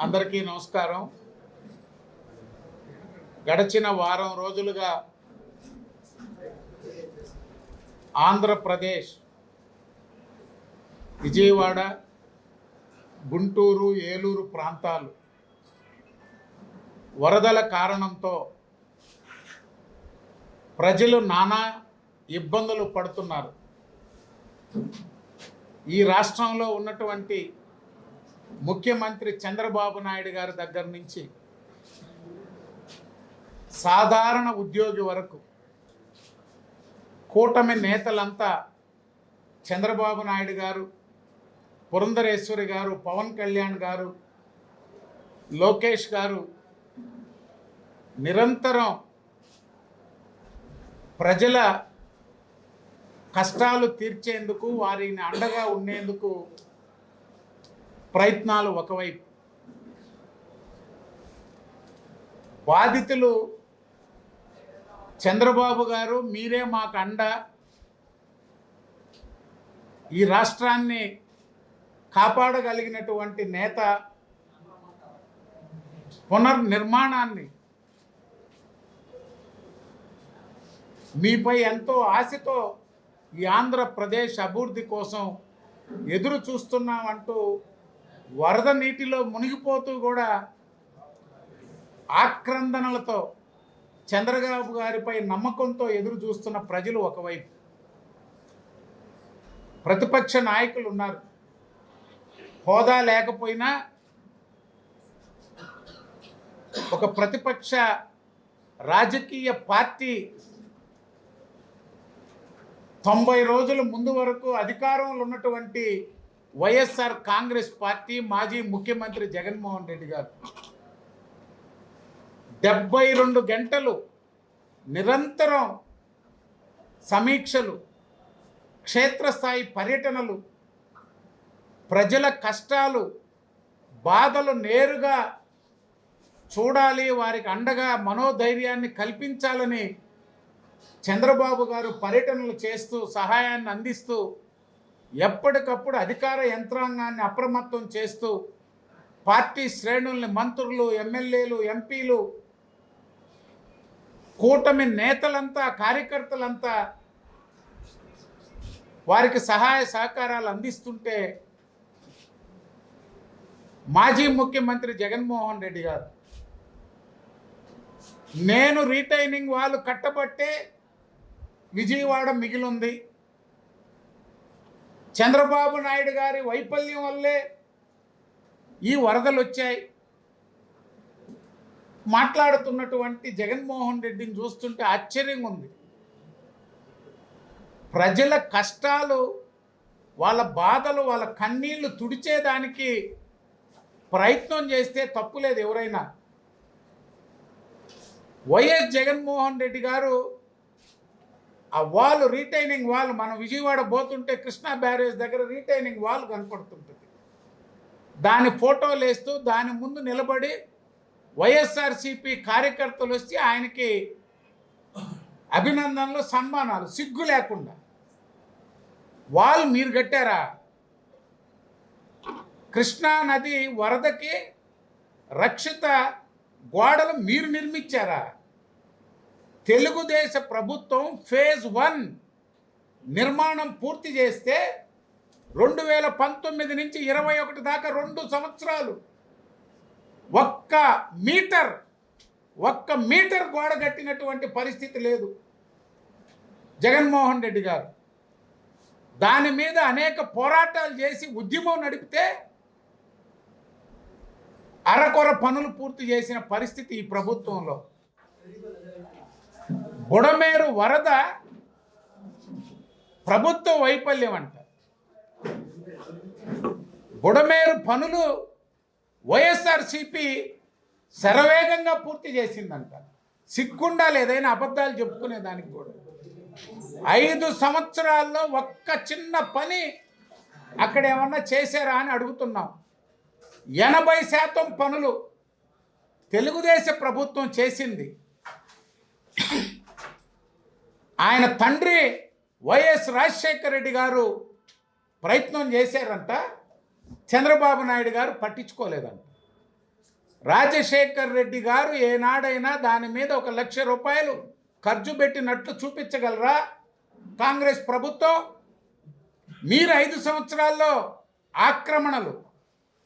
అందరికీ నమస్కారం. గడిచిన వారం రోజులుగా ఆంధ్రప్రదేశ్ విజయవాడ, గుంటూరు, ఏలూరు ప్రాంతాలు వరదల కారణంతో ప్రజలు నానా ఇబ్బందులు పడుతున్నారు. ఈ రాష్ట్రంలో ఉన్నటువంటి ముఖ్యమంత్రి చంద్రబాబు నాయుడు గారి దగ్గర నుంచి సాధారణ ఉద్యోగి వరకు కూటమి నేతలంతా చంద్రబాబు నాయుడు గారు, పురంధరేశ్వరి గారు, పవన్ కళ్యాణ్ గారు, లోకేష్ గారు నిరంతరం ప్రజల కష్టాలు తీర్చేందుకు, వారిని అండగా ఉండేందుకు ప్రయత్నాలు ఒకవైపు, బాధితులు చంద్రబాబు గారు మీరే మాకు అండ, ఈ రాష్ట్రాన్ని కాపాడగలిగినటువంటి నేత, పునర్నిర్మాణాన్ని మీపై ఎంతో ఆశతో ఈ ఆంధ్రప్రదేశ్ అభివృద్ధి కోసం ఎదురు చూస్తున్నామంటూ వరద నీటిలో మునిగిపోతూ కూడా ఆక్రందనలతో చంద్రబాబు గారిపై నమ్మకంతో ఎదురు చూస్తున్న ప్రజలు ఒకవైపు, ప్రతిపక్ష నాయకులు ఉన్నారు. హోదా లేకపోయినా ఒక ప్రతిపక్ష రాజకీయ పార్టీ 90 రోజుల ముందు వరకు అధికారంలో ఉన్నటువంటి వైఎస్ఆర్ కాంగ్రెస్ పార్టీ మాజీ ముఖ్యమంత్రి జగన్మోహన్ రెడ్డి గారు 72 గంటలు నిరంతరం సమీక్షలు, క్షేత్రస్థాయి పర్యటనలు, ప్రజల కష్టాలు, బాధలు నేరుగా చూడాలి, వారికి అండగా మనోధైర్యాన్ని కల్పించాలని చంద్రబాబు గారు పర్యటనలు చేస్తూ సహాయాన్ని అందిస్తూ ఎప్పటికప్పుడు అధికార యంత్రాంగాన్ని అప్రమత్తం చేస్తూ పార్టీ శ్రేణుల్ని, మంత్రులు, ఎమ్మెల్యేలు, ఎంపీలు, కూటమి నేతలంతా, కార్యకర్తలంతా వారికి సహాయ సహకారాలు అందిస్తుంటే మాజీ ముఖ్యమంత్రి జగన్మోహన్ రెడ్డి గారు నేను రీటైనింగ్ వాళ్ళు కట్టబట్టే విజయవాడ మిగిలింది, చంద్రబాబు నాయుడు గారి వైఫల్యం వల్లే ఈ వరదలు వచ్చాయి మాట్లాడుతున్నటువంటి జగన్మోహన్ రెడ్డిని చూస్తుంటే ఆశ్చర్యంగా ఉంది. ప్రజల కష్టాలు, వాళ్ళ బాధలు, వాళ్ళ కన్నీళ్లు తుడిచేదానికి ప్రయత్నం చేస్తే తప్పులేదు ఎవరైనా. వైఎస్ జగన్మోహన్ రెడ్డి గారు ఆ వాల్, రీటైనింగ్ వాల్, మనం విజయవాడ పోతుంటే కృష్ణా బ్యారేజ్ దగ్గర రీటైనింగ్ వాల్ కనపడుతుంటుంది, దాని ఫోటోలు వేస్తూ దాని ముందు నిలబడి వైఎస్ఆర్సీపీ కార్యకర్తలు వచ్చి ఆయనకి అభినందనలు, సన్మానాలు, సిగ్గు లేకుండా. వాల్ మీరు కట్టారా? కృష్ణా నది వరదకి రక్షిత గోడలు మీరు నిర్మించారా? తెలుగుదేశ ప్రభుత్వం ఫేజ్ 1 నిర్మాణం పూర్తి చేస్తే 2019 నుంచి 21 దాకా 2 సంవత్సరాలు ఒక్క మీటర్ గోడ కట్టినటువంటి పరిస్థితి లేదు జగన్మోహన్ రెడ్డి గారు. దాని మీద అనేక పోరాటాలు చేసి ఉద్యమం నడిపితే అరకొర పనులు పూర్తి చేసిన పరిస్థితి ఈ ప్రభుత్వంలో. బుడమేరు వరద ప్రభుత్వ వైఫల్యం అంట, బుడమేరు పనులు వైఎస్ఆర్సీపీ శరవేగంగా పూర్తి చేసిందంట. సిగ్గుండాలి ఏదైనా అబద్ధాలు చెప్పుకునే దానికి కూడా. 5 సంవత్సరాల్లో ఒక్క చిన్న పని అక్కడ ఏమన్నా చేశారా అని అడుగుతున్నాం. 80% పనులు తెలుగుదేశ ప్రభుత్వం చేసింది. ఆయన తండ్రి వైఎస్ రాజశేఖర రెడ్డి గారు ప్రయత్నం చేశారంట, చంద్రబాబు నాయుడు గారు పట్టించుకోలేదంట. రాజశేఖర్ రెడ్డి గారు ఏనాడైనా దాని మీద 1,00,000 రూపాయలు ఖర్చు పెట్టినట్లు చూపించగలరా కాంగ్రెస్ ప్రభుత్వం? మీరు 5 సంవత్సరాల్లో ఆక్రమణలు,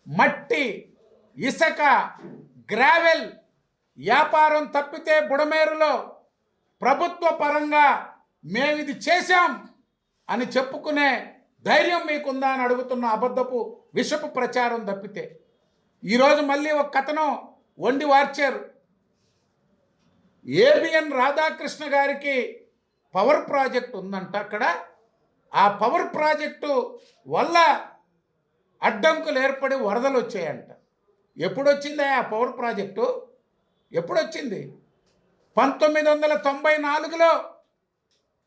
మట్టి, ఇసుక, గ్రావెల్ వ్యాపారం తప్పితే బుడమేరులో ప్రభుత్వ పరంగా మేమిది చేశాం అని చెప్పుకునే ధైర్యం మీకుందా అని అడుగుతున్న అబద్ధపు విషపు ప్రచారం తప్పితే. ఈరోజు మళ్ళీ ఒక కథనం వండి వార్చారు. ఏబిఎన్ రాధాకృష్ణ గారికి పవర్ ప్రాజెక్ట్ ఉందంట అక్కడ. ఆ పవర్ ప్రాజెక్టు వల్ల అడ్డంకులు ఏర్పడి వరదలు వచ్చాయంట. ఎప్పుడొచ్చిందా ఆ పవర్ ప్రాజెక్టు? ఎప్పుడొచ్చింది? 1994లో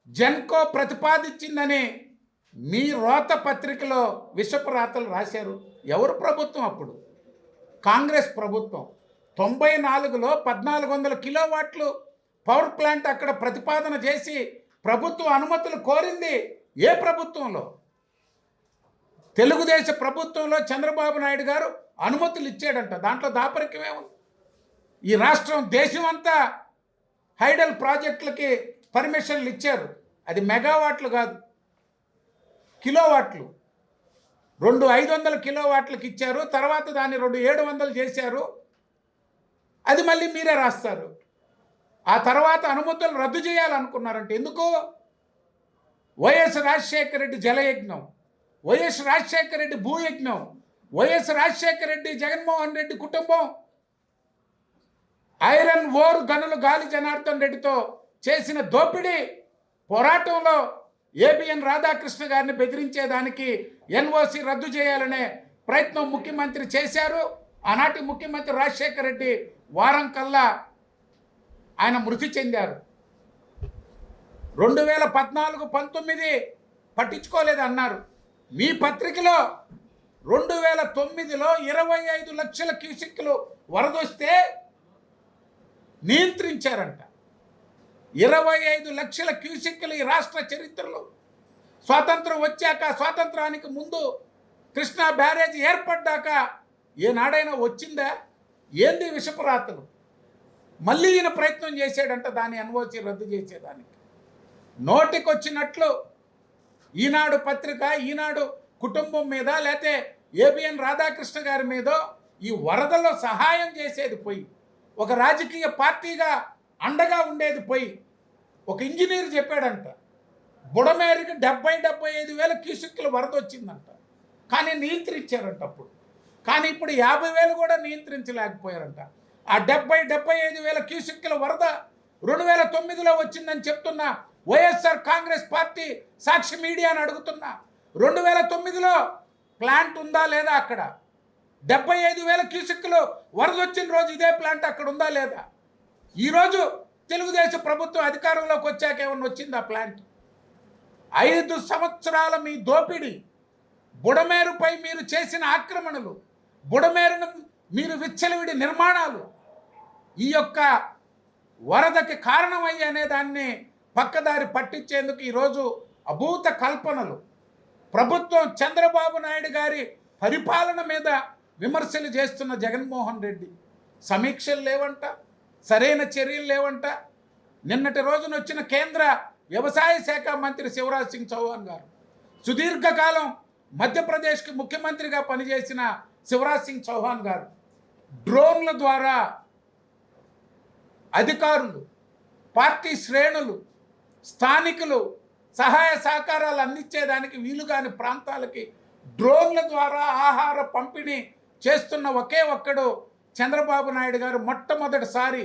జెన్కో ప్రతిపాదించిందని మీ రోత పత్రికలో విషపు రాతలు రాశారు. ఎవరు ప్రభుత్వం అప్పుడు? కాంగ్రెస్ ప్రభుత్వం. 94లో 1400 కిలోవాట్లు పవర్ ప్లాంట్ అక్కడ ప్రతిపాదన చేసి ప్రభుత్వం అనుమతులు కోరింది ఏ ప్రభుత్వంలో? తెలుగుదేశ ప్రభుత్వంలో చంద్రబాబు నాయుడు గారు అనుమతులు ఇచ్చాడంట. దాంట్లో దాపరికమే ఉంది. ఈ రాష్ట్రం దేశం అంతా హైడల్ ప్రాజెక్టులకి పర్మిషన్లు ఇచ్చారు. అది మెగావాట్లు కాదు, కిలోవాట్లు. 2 500 కిలోవాట్లకు ఇచ్చారు. తర్వాత దాన్ని 2 700 చేశారు. అది మళ్ళీ మీరే రాస్తారు. ఆ తర్వాత అనుమతులు రద్దు చేయాలనుకున్నారంటే ఎందుకు? వైఎస్ రాజశేఖర రెడ్డి జలయజ్ఞం, వైఎస్ రాజశేఖర రెడ్డి భూయజ్ఞం, వైఎస్ రాజశేఖర రెడ్డి జగన్మోహన్ రెడ్డి కుటుంబం ఐరన్ ఓర్ గనులు గాలి జనార్దన్ రెడ్డితో చేసిన దోపిడీ పోరాటంలో ఏబిఎన్ రాధాకృష్ణ గారిని బెదిరించేదానికి ఎన్ఓసి రద్దు చేయాలనే ప్రయత్నం ముఖ్యమంత్రి చేశారు. ఆనాటి ముఖ్యమంత్రి రాజశేఖర రెడ్డి వారం కల్లా ఆయన మృతి చెందారు. 2014-19 పట్టించుకోలేదు అన్నారు. మీ పత్రికలో 2009లో 25 లక్షల క్యూసెక్కులు వరదొస్తే నియంత్రించారంట. 25 లక్షల క్యూసెక్కులు ఈ రాష్ట్ర చరిత్రలో స్వాతంత్రం వచ్చాక, స్వాతంత్రానికి ముందు కృష్ణా బ్యారేజ్ ఏర్పడ్డాక ఏనాడైనా వచ్చిందా? ఏంది విషపురాతలు? మళ్ళీ ఈయన ప్రయత్నం చేశాడంట దాన్ని ఎన్ఓసి రద్దు చేసేదానికి. నోటికొచ్చినట్లు ఈనాడు పత్రిక, ఈనాడు కుటుంబం మీద, లేకపోతే ఏబిఎన్ రాధాకృష్ణ గారి మీద ఈ వరదలో సహాయం చేసేది పోయి, ఒక రాజకీయ పార్టీగా అండగా ఉండేది పోయి, ఒక ఇంజనీర్ చెప్పాడంట బుడమేరుకి 70-75 వేల క్యూసెక్కులు వరద వచ్చిందంట. కానీ నియంత్రించారంట అప్పుడు. కానీ ఇప్పుడు 50,000 కూడా నియంత్రించలేకపోయారంట. ఆ 70-75 వేల క్యూసెక్కుల వరద 2009లో వచ్చిందని చెప్తున్న వైఎస్ఆర్ కాంగ్రెస్ పార్టీ సాక్షి మీడియాని అడుగుతున్నా, 2009లో ప్లాంట్ ఉందా లేదా? అక్కడ 75,000 క్యూసెక్కులు వరద వచ్చిన రోజు ఇదే ప్లాంట్ అక్కడ ఉందా లేదా? ఈరోజు తెలుగుదేశం ప్రభుత్వం అధికారంలోకి వచ్చాక ఏమన్నా వచ్చింది ఆ ప్లాంట్? 5 సంవత్సరాల మీ దోపిడీ, బుడమేరుపై మీరు చేసిన ఆక్రమణలు, బుడమేరును మీరు విచ్చలవిడి నిర్మాణాలు ఈ యొక్క వరదకి కారణమయ్యి అనే దాన్ని పక్కదారి పట్టించేందుకు ఈరోజు అభూత కల్పనలు. ప్రభుత్వం చంద్రబాబు నాయుడు గారి పరిపాలన మీద విమర్శలు చేస్తున్న జగన్మోహన్ రెడ్డి సమీక్షలు లేవంట, సరైన చర్యలు లేవంట. నిన్నటి రోజున వచ్చిన కేంద్ర వ్యవసాయ శాఖ మంత్రి శివరాజ్ సింగ్ చౌహాన్ గారు, సుదీర్ఘకాలం మధ్యప్రదేశ్కి ముఖ్యమంత్రిగా పనిచేసిన శివరాజ్ సింగ్ చౌహాన్ గారు డ్రోన్ల ద్వారా అధికారులు, పార్టీ శ్రేణులు, స్థానికులు సహాయ సహకారాలు అందించేదానికి వీలుగాని ప్రాంతాలకి డ్రోన్ల ద్వారా ఆహార పంపిణీ చేస్తున్న ఒకే ఒక్కడు చంద్రబాబు నాయుడు గారు. మొట్టమొదటిసారి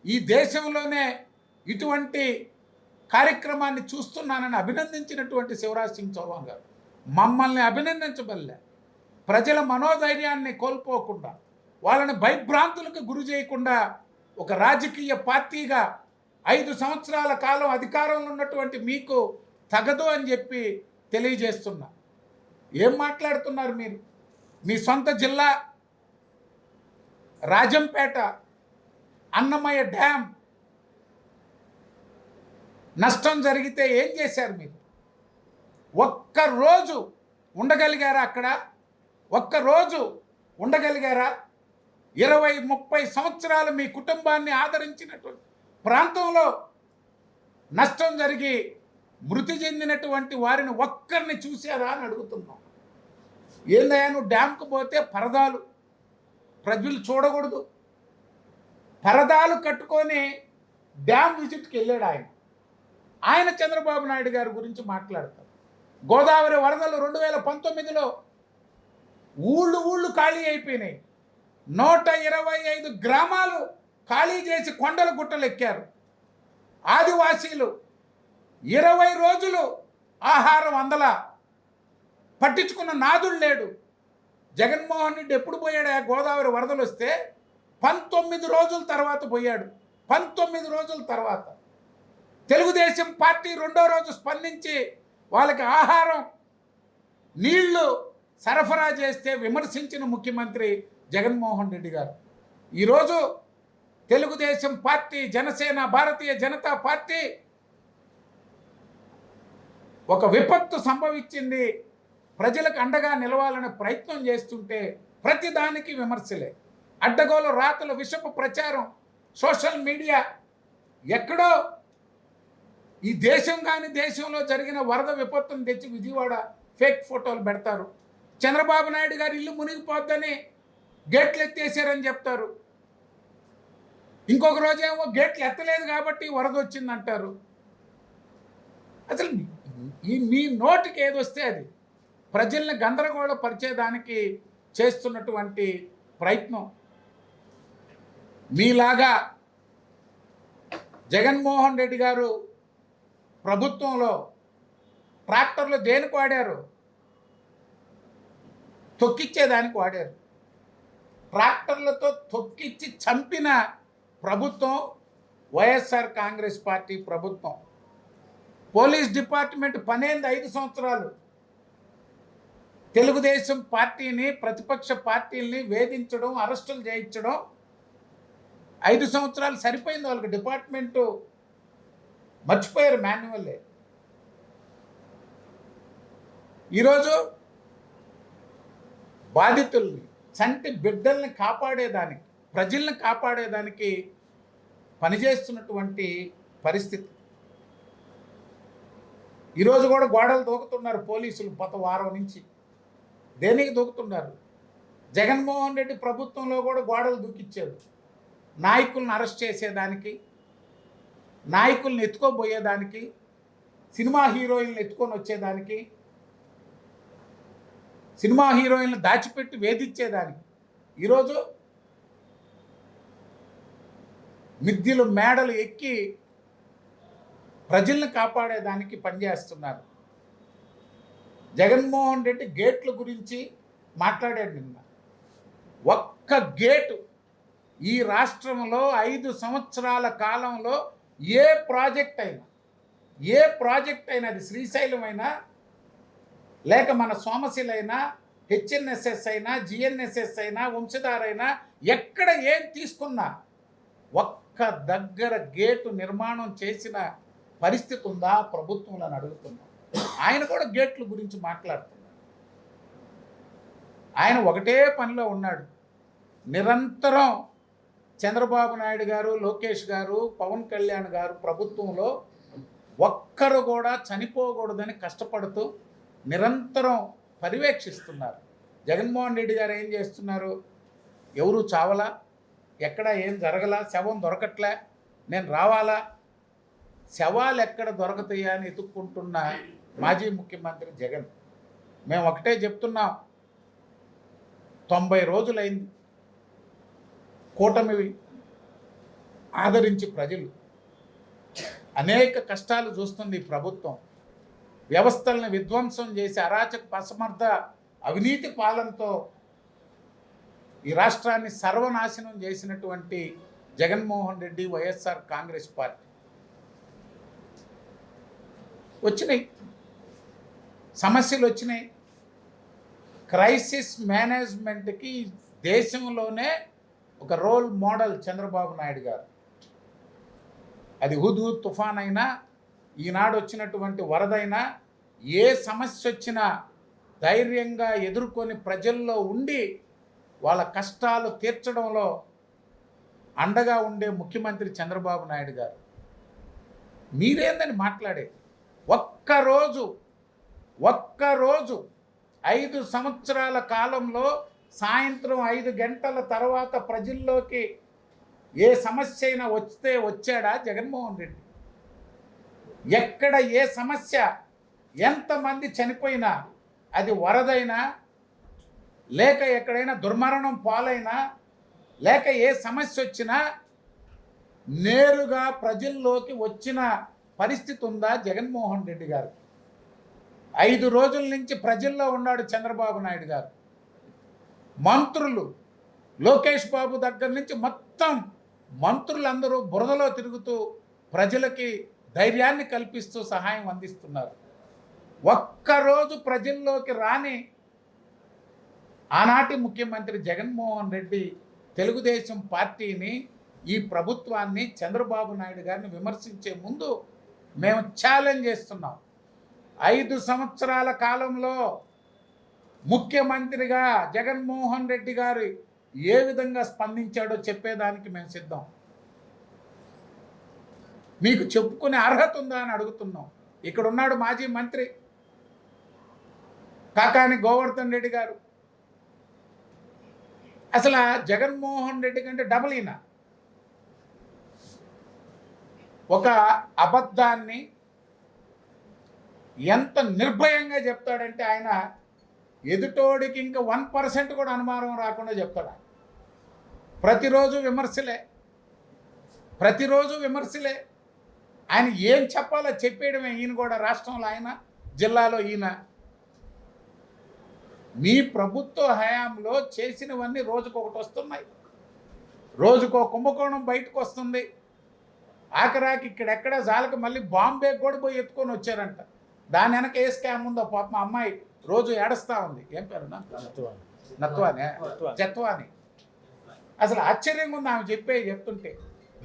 ఈ దేశంలోనే ఇటువంటి కార్యక్రమాన్ని చూస్తున్నానని అభినందించినటువంటి శివరాజ్ సింగ్ చౌహాన్ గారు మమ్మల్ని అభినందించబల్లే. ప్రజల మనోధైర్యాన్ని కోల్పోకుండా, వాళ్ళని భయభ్రాంతులకు గురి చేయకుండా ఒక రాజకీయ పార్టీగా 5 సంవత్సరాల కాలం అధికారంలో ఉన్నటువంటి మీకు తగదు అని చెప్పి తెలియజేస్తున్నా. ఏం మాట్లాడుతున్నారు మీరు? మీ సొంత జిల్లా రాజంపేట అన్నమయ్య డ్యామ్ నష్టం జరిగితే ఏం చేశారు మీరు? ఒక్కరోజు ఉండగలిగారా అక్కడ? ఒక్కరోజు ఉండగలిగారా? 20-30 సంవత్సరాలు మీ కుటుంబాన్ని ఆదరించినటువంటి ప్రాంతంలో నష్టం జరిగి మృతి చెందినటువంటి వారిని ఒక్కరిని చూసారా అని అడుగుతున్నాం. ఏందయ్యా నువ్వు డ్యాంకు పోతే పరదాలు ప్రజలు చూడకూడదు, పరదాలు కట్టుకొని డ్యామ్ విజిట్కి వెళ్ళాడు ఆయన చంద్రబాబు నాయుడు గారి గురించి మాట్లాడతారు. గోదావరి వరదలు 2019లో ఊళ్ళు ఖాళీ అయిపోయినాయి. 125 గ్రామాలు ఖాళీ చేసి కొండల గుట్టలు ఎక్కారు. ఆదివాసీలు 20 రోజులు ఆహారం అందలా, పట్టించుకున్న నాదుడు లేడు. జగన్మోహన్ రెడ్డి ఎప్పుడు పోయాడు? గోదావరి వరదలు వస్తే 19 రోజుల తర్వాత పోయాడు. 19 రోజుల తర్వాత తెలుగుదేశం పార్టీ 2వ రోజు స్పందించి వాళ్ళకి ఆహారం నీళ్లు సరఫరా చేస్తే విమర్శించిన ముఖ్యమంత్రి జగన్మోహన్ రెడ్డి గారు. ఈరోజు తెలుగుదేశం పార్టీ, జనసేన, భారతీయ జనతా పార్టీ ఒక విపత్తు సంభవించింది, ప్రజలకు అండగా నిలవాలనే ప్రయత్నం చేస్తుంటే ప్రతిదానికి విమర్శలే, అడ్డగోలు రాతలు, విషపు ప్రచారం, సోషల్ మీడియా. ఎక్కడో ఈ దేశం కానీ దేశంలో జరిగిన వరద విపత్తును తెచ్చి విజయవాడ ఫేక్ ఫోటోలు పెడతారు. చంద్రబాబు నాయుడు గారు ఇల్లు మునిగిపోద్దని గేట్లు ఎత్తేసారని చెప్తారు. ఇంకొక రోజేమో గేట్లు ఎత్తలేదు కాబట్టి వరద వచ్చిందంటారు. అసలు మీ నోటికి ఏదొస్తే అది ప్రజల్ని గందరగోళపరిచేదానికి చేస్తున్నటువంటి ప్రయత్నం. మీలాగా జగన్మోహన్ రెడ్డి గారు ప్రభుత్వంలో ట్రాక్టర్లు దేనికి వాడారు? తొక్కిచ్చేదానికి వాడారు. ట్రాక్టర్లతో తొక్కిచ్చి చంపిన ప్రభుత్వం వైఎస్ఆర్ కాంగ్రెస్ పార్టీ ప్రభుత్వం. పోలీస్ డిపార్ట్మెంట్ పనేంది 5 సంవత్సరాలు. తెలుగుదేశం పార్టీని, ప్రతిపక్ష పార్టీల్ని వేధించడం, అరెస్టులు చేయించడం 5 సంవత్సరాలు సరిపోయింది వాళ్ళకి. డిపార్ట్మెంటు మర్చిపోయారు మాన్యువల్లే. ఈరోజు బాధితుల్ని, చంటి బిడ్డల్ని కాపాడేదానికి, ప్రజల్ని కాపాడేదానికి పనిచేస్తున్నటువంటి పరిస్థితి. ఈరోజు కూడా గోడలు దూకుతున్నారు పోలీసులు గత వారం నుంచి. దేనికి దూకుతున్నారు? జగన్మోహన్ రెడ్డి ప్రభుత్వంలో కూడా గోడలు దూకిచ్చాడు. నాయకులను అరెస్ట్ చేసేదానికి, నాయకుల్ని ఎత్తుకోబోయేదానికి, సినిమా హీరోయిన్లు ఎత్తుకొని వచ్చేదానికి, సినిమా హీరోయిన్లు దాచిపెట్టి వేధించేదానికి. ఈరోజు మిద్దెలు మేడలు ఎక్కి ప్రజల్ని కాపాడేదానికి పనిచేస్తున్నారు. జగన్మోహన్ రెడ్డి గేట్ల గురించి మాట్లాడాడు నిన్న. ఒక్క గేటు ఈ రాష్ట్రంలో 5 సంవత్సరాల కాలంలో ఏ ప్రాజెక్ట్ అయినా అది శ్రీశైలం అయినా, లేక మన సోమశిల అయినా, హెచ్ఎన్ఎస్ఎస్ అయినా, జిఎన్ఎస్ఎస్ అయినా, వంశధార అయినా, ఎక్కడ ఏం తీసుకున్నా ఒక్క దగ్గర గేటు నిర్మాణం చేసిన పరిస్థితి ఉందా ప్రభుత్వంలో అని అడుగుతున్నాం. ఆయన కూడా గేట్ల గురించి మాట్లాడుతున్నాడు. ఆయన ఒకటే పనిలో ఉన్నాడు. నిరంతరం చంద్రబాబు నాయుడు గారు, లోకేష్ గారు, పవన్ కళ్యాణ్ గారు ప్రభుత్వంలో ఒక్కరు కూడా చనిపోకూడదని కష్టపడుతూ నిరంతరం పర్యవేక్షిస్తున్నారు. జగన్మోహన్ రెడ్డి గారు ఏం చేస్తున్నారు? ఎవరు చావలా, ఎక్కడ ఏం జరగలా, శవం దొరకట్లే, నేను రావాలా, శవాలు ఎక్కడ దొరకతాయా అని ఎత్తుక్కుంటున్న మాజీ ముఖ్యమంత్రి జగన్. మేము ఒకటే చెప్తున్నాం, 90 రోజులైంది కూటమి ఆదరించి ప్రజలు. అనేక కష్టాలు చూస్తుంది ఈ ప్రభుత్వం. వ్యవస్థలను విధ్వంసం చేసి అరాచక అసమర్థ అవినీతి పాలనతో ఈ రాష్ట్రాన్ని సర్వనాశనం చేసినటువంటి జగన్మోహన్ రెడ్డి, వైఎస్ఆర్ కాంగ్రెస్ పార్టీ. వచ్చినాయి సమస్యలు, వచ్చినాయి. క్రైసిస్ మేనేజ్మెంట్కి దేశంలోనే ఒక రోల్ మోడల్ చంద్రబాబు నాయుడు గారు. అది హుదూద్ తుఫాన్ అయినా, ఈనాడు వచ్చినటువంటి వరదైనా, ఏ సమస్య వచ్చినా ధైర్యంగా ఎదుర్కొని ప్రజల్లో ఉండి వాళ్ళ కష్టాలు తీర్చడంలో అండగా ఉండే ముఖ్యమంత్రి చంద్రబాబు నాయుడు గారు. మీరేందని మాట్లాడేది? ఒక్కరోజు 5 సంవత్సరాల కాలంలో సాయంత్రం 5 గంటల తర్వాత ప్రజల్లోకి ఏ సమస్య అయినా వచ్చాడా జగన్మోహన్ రెడ్డి? ఎక్కడ ఏ సమస్య, ఎంతమంది చనిపోయినా, అది వరదైనా, లేక ఎక్కడైనా దుర్మరణం పాలైనా, లేక ఏ సమస్య వచ్చినా నేరుగా ప్రజల్లోకి వచ్చిన పరిస్థితి ఉందా జగన్మోహన్ రెడ్డి గారు? 5 రోజుల నుంచి ప్రజల్లో ఉన్నాడు చంద్రబాబు నాయుడు గారు. మంత్రులు లోకేష్ బాబు దగ్గర నుంచి మొత్తం మంత్రులందరూ బురదలో తిరుగుతూ ప్రజలకి ధైర్యాన్ని కల్పిస్తూ సహాయం అందిస్తున్నారు. ఒక్కరోజు ప్రజల్లోకి రాని ఆనాటి ముఖ్యమంత్రి జగన్మోహన్ రెడ్డి తెలుగుదేశం పార్టీని, ఈ ప్రభుత్వాన్ని, చంద్రబాబు నాయుడు గారిని విమర్శించే ముందు మేము ఛాలెంజ్ చేస్తున్నాం. 5 సంవత్సరాల కాలంలో ముఖ్యమంత్రిగా జగన్మోహన్ రెడ్డి గారు ఏ విధంగా స్పందించాడో చెప్పేదానికి మేము సిద్ధం. మీకు చెప్పుకునే అర్హత ఉందా అని అడుగుతున్నాం. ఇక్కడ ఉన్నాడు మాజీ మంత్రి కాకాని గోవర్ధన్ రెడ్డి గారు. అసలు జగన్మోహన్ రెడ్డి కంటే డబుల్ ఈయన. ఒక అబద్ధాన్ని ఎంత నిర్భయంగా చెప్తాడంటే ఆయన ఎదుటోడికి ఇంకా 1% కూడా అనుమానం రాకుండా చెప్తాడు. ప్రతిరోజు విమర్శలే. ఆయన ఏం చెప్పాలో చెప్పేయడమే. ఈయన కూడా రాష్ట్రంలో ఆయన, జిల్లాలో ఈయన. మీ ప్రభుత్వ హయాంలో చేసినవన్నీ రోజుకొకటి వస్తున్నాయి. రోజుకో కుంభకోణం బయటకు వస్తుంది. ఆఖరాకి ఇక్కడెక్కడ జాలకి మళ్ళీ బాంబే కూడా పోయి ఎత్తుకొని వచ్చారంట. దాని వెనక ఏ స్కామ్ ఉందో పాపం అమ్మాయి రోజు ఏడుస్తూ ఉంది. ఏం పేరు? జత్వాని. అసలు ఆశ్చర్యంగా ఉంది ఆమె చెప్తుంటే.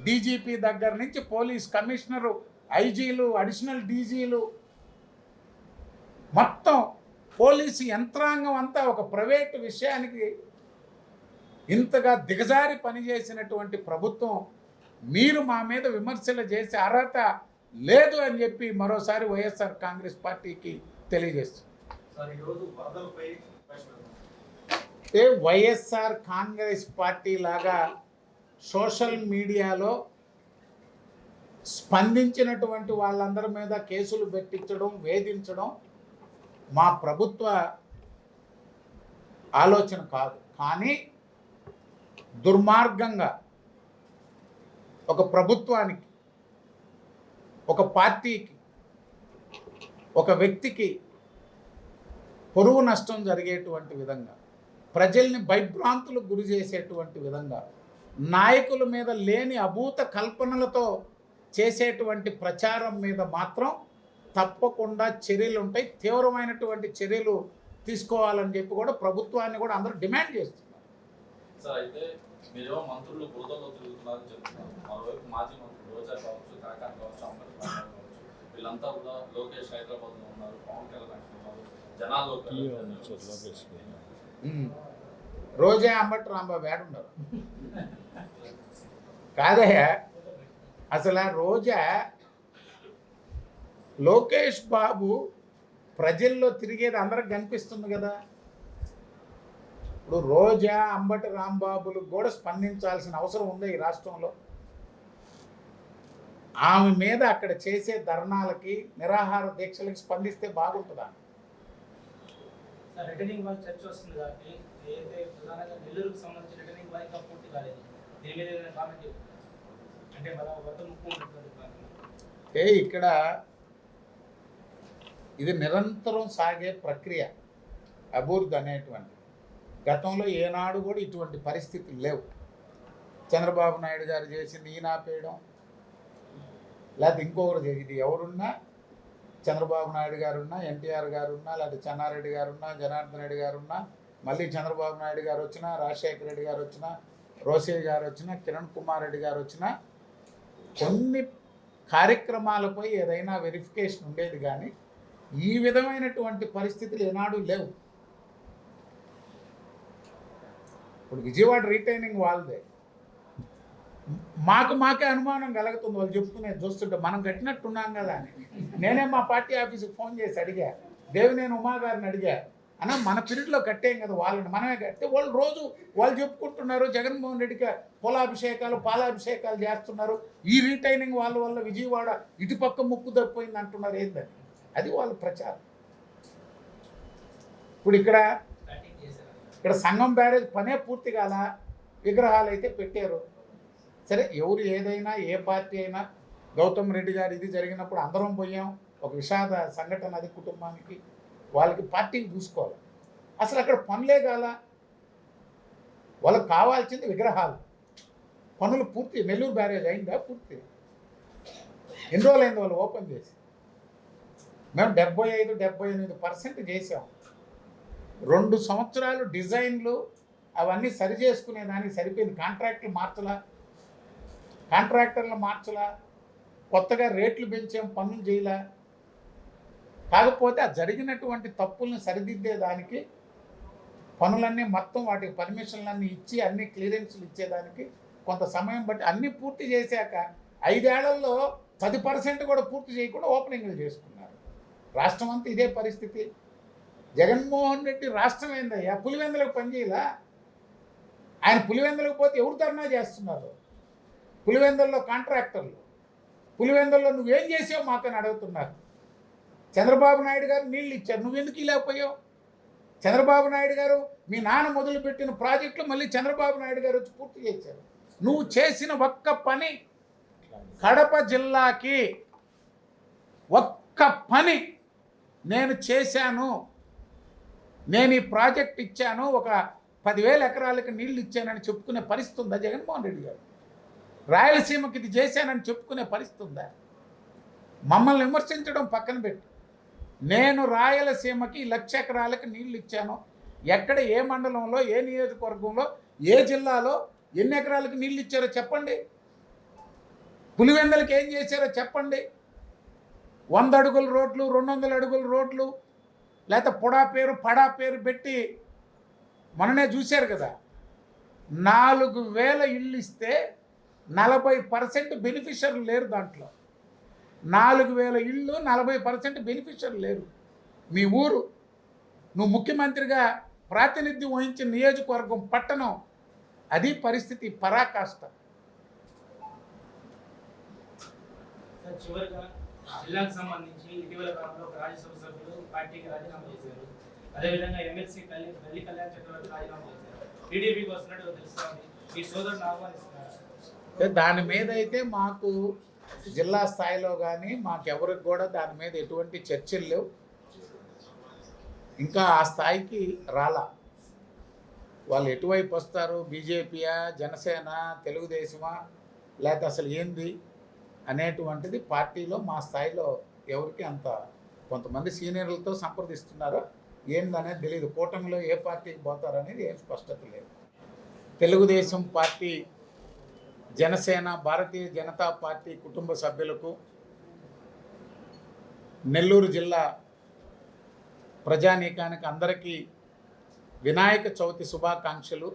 డీజీపీ దగ్గర నుంచి పోలీస్ కమిషనరు, ఐజీలు, అడిషనల్ డీజీలు, మొత్తం పోలీసు యంత్రాంగం అంతా ఒక ప్రైవేటు విషయానికి ఇంతగా దిగజారి పనిచేసినటువంటి ప్రభుత్వం మీరు మా మీద విమర్శలు చేసే అర్హత లేదు అని చెప్పి మరోసారి వైఎస్ఆర్ కాంగ్రెస్ పార్టీకి తెలియజేస్తుంది. వైఎస్ఆర్ కాంగ్రెస్ పార్టీ లాగా సోషల్ మీడియాలో స్పందించినటువంటి వాళ్ళందరి మీద కేసులు పెట్టించడం, వేధించడం మా ప్రభుత్వ ఆలోచన కాదు. కానీ దుర్మార్గంగా ఒక ప్రభుత్వానికి, ఒక పార్టీకి, ఒక వ్యక్తికి పొరుగు నష్టం జరిగేటువంటి విధంగా, ప్రజల్ని భయభ్రాంతులకు గురి చేసేటువంటి విధంగా, నాయకుల మీద లేని అభూత కల్పనలతో చేసేటువంటి ప్రచారం మీద మాత్రం తప్పకుండా చర్యలు ఉంటాయి. తీవ్రమైనటువంటి చర్యలు తీసుకోవాలని చెప్పి కూడా ప్రభుత్వాన్ని కూడా అందరూ డిమాండ్ చేస్తున్నారు. సార్, అయితే మీరేమో మంత్రులు బురదలో తిరుగుతున్నారని చెప్తున్నారు. మరోవైపు మాజీ మంత్రులు రోజా కావచ్చు, కాకాని కావచ్చు, అంబటి కావచ్చు, వీళ్ళంతా కూడా లోకేష్ హైదరాబాద్లో ఉన్నారు, పవన్ కళ్యాణ్ ఉన్నారు, జనాల్లో రోజా అంబటి రాంబాబు ఏడున్నారు కాదయ్యా. అసలు రోజా, లోకేష్ బాబు ప్రజల్లో తిరిగేది అందరికి కనిపిస్తుంది కదా. ఇప్పుడు రోజా, అంబటి రాంబాబులకు కూడా స్పందించాల్సిన అవసరం ఉంది ఈ రాష్ట్రంలో. ఆమె మీద అక్కడ చేసే ధర్నాలకి, నిరాహార దీక్షలకి స్పందిస్తే బాగుంటుందా? రిటర్నింగ్ వాల్ చర్చ వస్తుంది కాబట్టి ఏదైతే ప్రధానంగా నెల్లూరుకు సంబంధించిన రిటర్నింగ్ వాల్ ఇంకా పూర్తి కాలేదు. దీని మీద ఏదైనా కామెంట్ అంటే మన వద్ద ముఖ్యమంత్రి ఇక్కడ ఇది నిరంతరం సాగే ప్రక్రియ, అభివృద్ధి అనేటువంటి. గతంలో ఏనాడు కూడా ఇటువంటి పరిస్థితులు లేవు. చంద్రబాబు నాయుడు గారు చేసింది ఈయన ఆపేయడం, లేకపోతే ఇంకొకరు ఇది ఎవరున్నా, చంద్రబాబు నాయుడు గారున్నా, ఎన్టీఆర్ గారున్నా, లేకపోతే చెన్నారెడ్డి గారున్నా, జనార్దన్ రెడ్డి గారున్నా, మళ్ళీ చంద్రబాబు నాయుడు గారు వచ్చినా, రాజశేఖర రెడ్డి గారు వచ్చినా, రోసయ్య గారు వచ్చినా, కిరణ్ కుమార్ రెడ్డి గారు వచ్చినా, కొన్ని కార్యక్రమాలపై ఏదైనా వెరిఫికేషన్ ఉండేది. కానీ ఈ విధమైనటువంటి పరిస్థితులు ఏనాడు లేవు. ఇప్పుడు విజయవాడ రిటైనింగ్ వాళ్ళదే. మాకే అనుమానం కలుగుతుంది వాళ్ళు చెప్తున్నది చూస్తుంటే, మనం కట్టినట్టున్నాం కదా అని. నేనే మా పార్టీ ఆఫీస్కి ఫోన్ చేసి అడిగా, దేవినేని ఉమా గారిని అడిగా, అన్న మన పీరియడ్లో కట్టేం కదా వాళ్ళని, మనమే కడితే వాళ్ళు రోజు వాళ్ళు చెప్పుకుంటున్నారు జగన్మోహన్ రెడ్డికి కులాభిషేకాలు పాలాభిషేకాలు చేస్తున్నారు, ఈ రిటైనింగ్ వాళ్ళ వల్ల విజయవాడ ఇటుపక్క ముక్కు తప్పిపోయింది అంటున్నారు. ఏందని అది వాళ్ళ ప్రచారం. ఇప్పుడు ఇక్కడ సంగం బ్యారేజ్ పనే పూర్తి కాల, విగ్రహాలు అయితే పెట్టారు. సరే, ఎవరు ఏదైనా ఏ పార్టీ అయినా, గౌతమ్ రెడ్డి గారు ఇది జరిగినప్పుడు అందరం పోయాం, ఒక విషాద సంఘటన అది కుటుంబానికి, వాళ్ళకి పార్టీకి చూసుకోవాలి. అసలు అక్కడ పనులే కాల, వాళ్ళకి కావాల్సింది విగ్రహాలు. పనులు పూర్తి, నెల్లూరు బ్యారేజ్ అయిందా పూర్తి? ఎన్ని రోజులైంది వాళ్ళు ఓపెన్ చేసి? మేము 75-78% చేసాం. 2 సంవత్సరాలు డిజైన్లు అవన్నీ సరి చేసుకునేదానికి సరిపోయింది. కాంట్రాక్టర్లు మార్చలా, కొత్తగా రేట్లు పెంచాం, పనులు చేయలే. కాకపోతే ఆ జరిగినటువంటి తప్పుల్ని సరిదిద్దేదానికి పనులన్నీ మొత్తం వాటికి పర్మిషన్లన్నీ ఇచ్చి అన్ని క్లియరెన్స్లు ఇచ్చేదానికి కొంత సమయం బట్టి అన్నీ పూర్తి చేశాక 5 ఏళ్లలో 10% కూడా పూర్తి చేయకుండా ఓపెనింగ్లు చేసుకున్నారు. రాష్ట్రం అంతా ఇదే పరిస్థితి. జగన్మోహన్ రెడ్డి రాష్ట్రం ఏందయ్యా, పులివెందులకు పనిచేయలా? ఆయన పులివెందులకు పోతే ఎవరు ధర్నా చేస్తున్నారు? పులివెందుల్లో కాంట్రాక్టర్లు. పులివెందుల్లో నువ్వేం చేసావు మాకని అడుగుతున్నారు. చంద్రబాబు నాయుడు గారు నీళ్ళు ఇచ్చారు, నువ్వెందుకు ఇలాపోయావు? చంద్రబాబు నాయుడు గారు మీ నాన్న మొదలుపెట్టిన ప్రాజెక్టులు మళ్ళీ చంద్రబాబు నాయుడు గారు వచ్చి పూర్తి చేశారు. నువ్వు చేసిన ఒక్క పని, కడప జిల్లాకి ఒక్క పని నేను చేశాను, నేను ఈ ప్రాజెక్ట్ ఇచ్చాను, ఒక 10,000 ఎకరాలకు నీళ్లు ఇచ్చానని చెప్పుకునే పరిస్థితి ఉందా జగన్మోహన్ రెడ్డి గారు? రాయలసీమకి ఇది చేశానని చెప్పుకునే పరిస్థితి ఉందా? మమ్మల్ని విమర్శించడం పక్కన పెట్టి, నేను రాయలసీమకి 1,00,000 ఎకరాలకు నీళ్లు ఇచ్చాను, ఎక్కడ ఏ మండలంలో ఏ నియోజకవర్గంలో ఏ జిల్లాలో ఎన్ని ఎకరాలకు నీళ్ళు ఇచ్చారో చెప్పండి. పులివెందులకు ఏం చేశారో చెప్పండి. 100 అడుగుల రోడ్లు, 200 అడుగుల రోడ్లు, లేకపోతే పడా పేరు పెట్టి మననే చూశారు కదా, 4,000 ఇళ్ళు ఇస్తే 40% బెనిఫిషియర్లు లేరు. దాంట్లో 4,000 ఇళ్ళు 40% బెనిఫిషియర్లు లేరు. మీ ఊరు, నువ్వు ముఖ్యమంత్రిగా ప్రాతినిధ్యం వహించిన నియోజకవర్గం, పట్టణం, అది పరిస్థితి, పరాకాష్ట. చివరిగా జిల్లాకు సంబంధించి ఇటీవల కాలంలో ఒక రాజ్యసభ సభ్యులు పార్టీకి రాజీనామా చేశారు. అదేవిధంగా ఎమ్మెల్సీ గల్లి కళ్యాణ్ చక్రవర్తి రాజీనామా చేశారు. టీడీపీకి వస్తున్నట్టు తెలుస్తుంది. మీ సోదరుని ఆహ్వానిస్తున్నారు. దాని మీద అయితే మాకు జిల్లా స్థాయిలో కానీ మాకెవరికి కూడా దాని మీద ఎటువంటి చర్చలు లేవు. ఇంకా ఆ స్థాయికి రాలా. వాళ్ళు ఎటువైపు వస్తారు, బీజేపీయా, జనసేన, తెలుగుదేశమా, లేకపోతే అసలు ఏంది అనేటువంటిది పార్టీలో మా స్థాయిలో ఎవరికి అంత, కొంతమంది సీనియర్లతో సంప్రదిస్తున్నారో ఏందనేది తెలియదు. కూటమిలో ఏ పార్టీకి పోతారనేది ఏం స్పష్టత లేదు. తెలుగుదేశం పార్టీ, జనసేన, భారతీయ జనతా పార్టీ కుటుంబ సభ్యులకు, నెల్లూరు జిల్లా ప్రజానీకానికి అందరికీ వినాయక చవితి శుభాకాంక్షలు.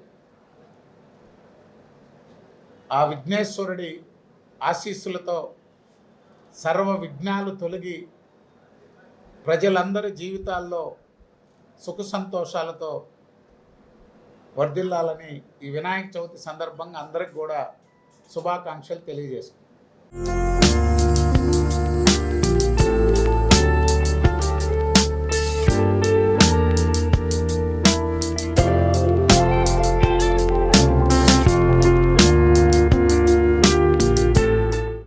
ఆ విఘ్నేశ్వరుడి ఆశీస్సులతో సర్వ విఘ్నాలు తొలగి ప్రజలందరి జీవితాల్లో సుఖ సంతోషాలతో వర్ధిల్లాలని ఈ వినాయక చవితి సందర్భంగా అందరికి కూడా శుభాకాంక్షలు తెలియజేసుకుంటాం.